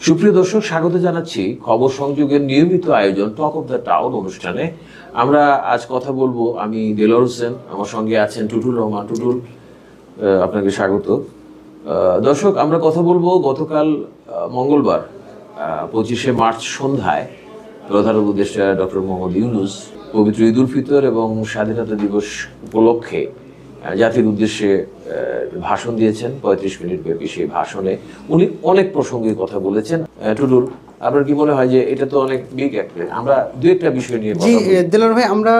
সুপ্রিয় দর্শক, স্বাগত জানাচ্ছি খবর সংযোগের নিয়মিত আয়োজন টক অফ দ্য টাউন অনুষ্ঠানে। আমরা আজ কথা বলবো, আমি দেলোয়ার হোসেন, আমার সঙ্গে আছেন টুটুল রহমান। টুটুল, আপনাকে স্বাগত। দর্শক, আমরা কথা বলবো গতকাল মঙ্গলবার 25শে মার্চ সন্ধ্যায় প্রধান উপদেষ্টা ডক্টর মোহাম্মদ ইউনূস পবিত্র ঈদ উল ফিতর এবং স্বাধীনতা দিবস উপলক্ষে জাতির উদ্দেশ্যে ভাষণ দিয়েছেন। 35 মিনিট ব্যাপী সেই ভাষণে উনি অনেক প্রসঙ্গে কথা বলেছেন। টুটুল, আপনার কি মনে হয় যে এটা তো অনেক বিগ একটা, আমরা দু একটা বিষয় নিয়ে জি দেলোয়ার ভাই, আমরা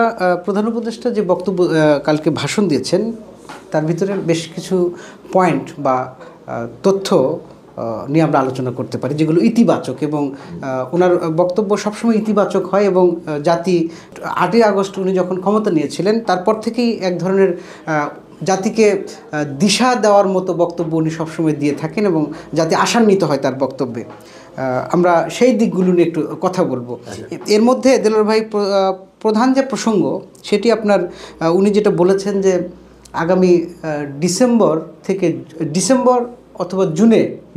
প্রধান উপদেষ্টা যে বক্তব্য কালকে ভাষণ দিয়েছেন তার ভিতরে বেশ কিছু পয়েন্ট বা তথ্য নিয়ে আমরা আলোচনা করতে পারি যেগুলো ইতিবাচক, এবং ওনার বক্তব্য সবসময় ইতিবাচক হয়। এবং জাতি 8ই আগস্ট উনি যখন ক্ষমতা নিয়েছিলেন তারপর থেকেই এক ধরনের জাতিকে দিশা দেওয়ার মতো বক্তব্য উনি সবসময় দিয়ে থাকেন এবং জাতি আশান্বিত হয় তার বক্তব্যে। আমরা সেই দিকগুলো নিয়ে একটু কথা বলবো। এর মধ্যে দেলোয়ার ভাই প্রধান যে প্রসঙ্গ সেটি আপনার উনি যেটা বলেছেন যে আগামী ডিসেম্বর অথবা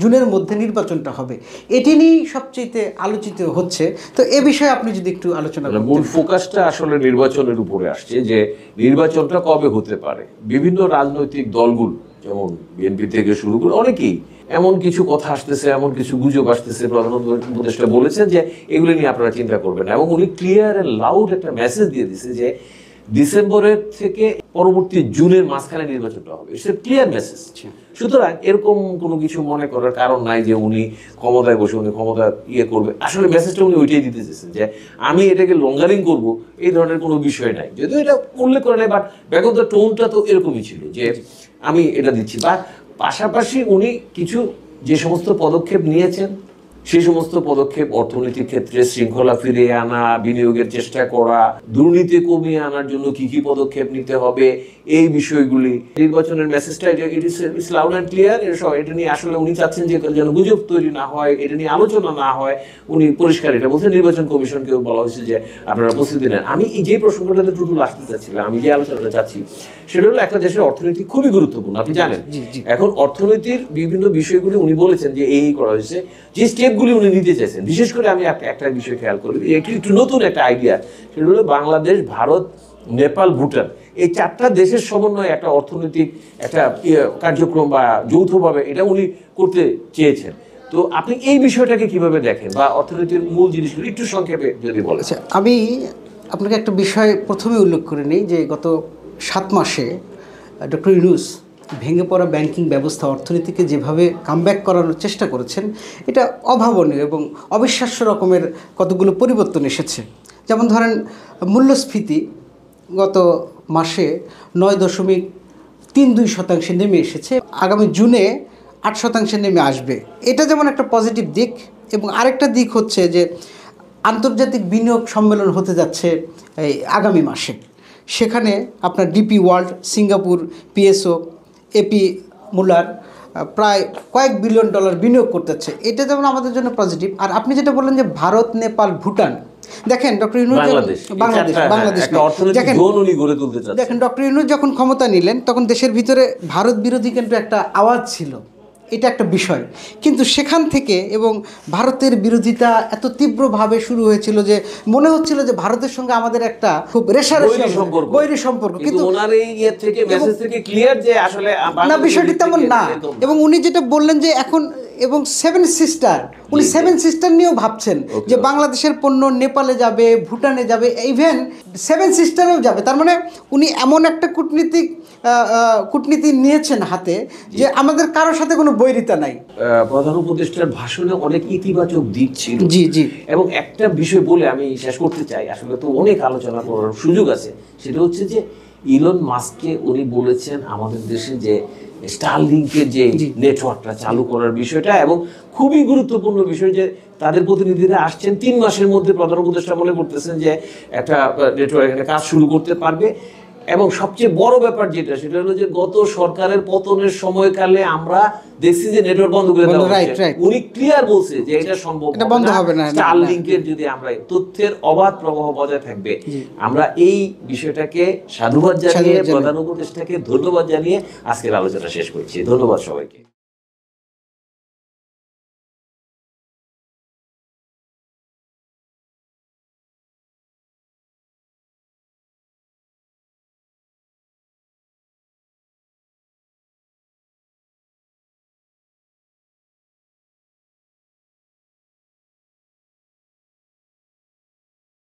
জুনের মধ্যে নির্বাচনটা হবে, এটি নিয়েই সবচেয়ে আলোচিত হচ্ছে। তো এ বিষয়ে আপনি যদি একটু আলোচনা করেন। মূল ফোকাসটা আসলে নির্বাচনের উপরে আসছে, যে নির্বাচনটা কবে হতে পারে। বিভিন্ন রাজনৈতিক দলগুলো, যেমন বিএনপি থেকে শুরু করে অনেকেই এমন কিছু কথা আসতেছে, এমন কিছু গুজব আসতেছে। প্রধান উপদেষ্টা বলেছেন যে এগুলো নিয়ে আপনারা চিন্তা করবেন না, এবং উনি ক্লিয়ার এন্ড লাউড একটা মেসেজ দিয়ে দিচ্ছে যে ডিসেম্বরের থেকে পরবর্তী জুনের মাঝখানে নির্বাচনটা হবে। It's a clear message. সুতরাং এরকম কোনো কিছু মনে করার কারণ নাই যে উনি ক্ষমতায় বসে উনি ক্ষমতা করবে। আসলে মেসেজটা উনি ওইটাই দিতে চেয়েছেন যে আমি এটাকে লঙ্গারিং করব, এই ধরনের কোনো বিষয় নাই। যদিও এটা উল্লেখ করে নাই, বাট ব্যাক অফ দ্য টোনটা তো এরকমই ছিল যে আমি এটা দিচ্ছি। বা পাশাপাশি উনি কিছু যে সমস্ত পদক্ষেপ নিয়েছেন, সেই সমস্ত পদক্ষেপ অর্থনীতির ক্ষেত্রে শৃঙ্খলা ফিরিয়ে আনা, বিনিয়োগের চেষ্টা করা, দুর্নীতি কমিয়ে আনার জন্য কি কি পদক্ষেপ নিতে হবে, এই বিষয়গুলি। নির্বাচনের মেসেজটা ইটস লাউড অ্যান্ড ক্লিয়ার। এটা নিয়ে আসলে উনি চাচ্ছেন যে যেন গুজব তৈরি না হয়, এটা নিয়ে আলোচনা না হয়। উনি পরিষ্কার এটা বলছেন। নির্বাচন কমিশনকেও বলা হয়েছে যে আপনারা প্রস্তুতি নেন। আমি যে প্রসঙ্গটাতে টুটুল আসতে চাচ্ছিলাম, আমি যে আলোচনাটা চাচ্ছি সেটা হলো একটা দেশের অর্থনীতি খুবই গুরুত্বপূর্ণ, আপনি জানেন। এখন অর্থনীতির বিভিন্ন বিষয়গুলি উনি বলেছেন যে এই করা হয়েছে, যে স্টেপগুলি উনি নিতে চাইছেন। বিশেষ করে আমি একটা বিষয় খেয়াল করি, একটু নতুন একটা আইডিয়া, সেটা হলো বাংলাদেশ, ভারত, নেপাল, ভুটান, এই 4টা দেশের সমন্বয়ে একটা অর্থনৈতিক একটা কার্যক্রম বা যৌথভাবে এটা উনি করতে চেয়েছেন। তো আপনি এই বিষয়টাকে কিভাবে দেখেন, বা অর্থনীতির মূল জিনিসগুলো একটু সংক্ষেপে যদি বলেন। আমি আপনাকে একটা বিষয় প্রথমে উল্লেখ করে নিই যে গত 7 মাসে ডক্টর ইউনূস ভেঙে পড়া ব্যাংকিং ব্যবস্থা, অর্থনীতিকে যেভাবে কামব্যাক করানোর চেষ্টা করেছেন, এটা অভাবনীয় এবং অবিশ্বাস্য রকমের কতগুলো পরিবর্তন এসেছে। যেমন ধরেন, মূল্যস্ফীতি গত মাসে 9.32% নেমে এসেছে, আগামী জুনে 8% নেমে আসবে। এটা যেমন একটা পজিটিভ দিক। এবং আরেকটা দিক হচ্ছে যে আন্তর্জাতিক বিনিয়োগ সম্মেলন হতে যাচ্ছে এই আগামী মাসে। সেখানে আপনার DP world, Singapore, PSO, AP Moller প্রায় কয়েক বিলিয়ন ডলার বিনিয়োগ করতেছে। এটা যেমন আমাদের জন্য পজিটিভ। আর আপনি যেটা বললেন যে ভারত, নেপাল, ভুটান, দেখেন ডক্টর ইউনূস দেখেন ডক্টর ইউনূস যখন ক্ষমতা নিলেন তখন দেশের ভিতরে ভারত বিরোধী কিন্তু একটা আওয়াজ ছিল, এটা একটা বিষয়। কিন্তু সেখান থেকে এবং ভারতের বিরোধিতা এত তীব্রভাবে শুরু হয়েছিল যে মনে হচ্ছিল যে ভারতের সঙ্গে আমাদের একটা খুব রেশারেশি বৈরী সম্পর্ক। কিন্তু না, বিষয়টি তেমন না। এবং উনি যেটা বললেন যে এখন এবং 7 সিস্টার, উনি 7 সিস্টার নিয়েও ভাবছেন যে বাংলাদেশের পণ্য নেপালে যাবে, ভুটানে যাবে, ইভেন 7 সিস্টারেও যাবে। তার মানে উনি এমন একটা কূটনীতি নিয়েছেন হাতে যে আমাদের কারোর সাথে কোনো বৈরিতা নাই। প্রধান উপদেষ্টার ভাষণে অনেক ইতিবাচক দিক ছিল। জি জি। এবং একটা বিষয় বলে আমি শেষ করতে চাই, আসলে তো অনেক আলোচনা করার সুযোগ আছে, সেটা হচ্ছে যে ইলন মাস্ককে উনি বলেছেন আমাদের দেশে যে স্টারলিংকের যে নেটওয়ার্কটা চালু করার বিষয়টা, এবং খুবই গুরুত্বপূর্ণ বিষয় যে তাদের প্রতিনিধিরা আসছেন 3 মাসের মধ্যে। প্রধান উপদেষ্টা মনে করতেছেন যে একটা নেটওয়ার্ক এখানে কাজ শুরু করতে পারবে। এবং সবচেয়ে বড় ব্যাপার যেটা, সেটা হলো যে গত সরকারের পতনের সময়কালে আমরা দেখছি যে নেটওয়ার্ক বন্ধ করে দেওয়া হয়েছে। উনি ক্লিয়ার বলছে যে এটা সম্ভব হবে না, স্টারলিংকের যদি আমরা তথ্যের অবাধ প্রবাহ বজায় থাকবে। আমরা এই বিষয়টাকে সাধুবাদ জানিয়ে, প্রধান উপদেষ্টাকে ধন্যবাদ জানিয়ে আজকের আলোচনা শেষ করছি। ধন্যবাদ সবাইকে।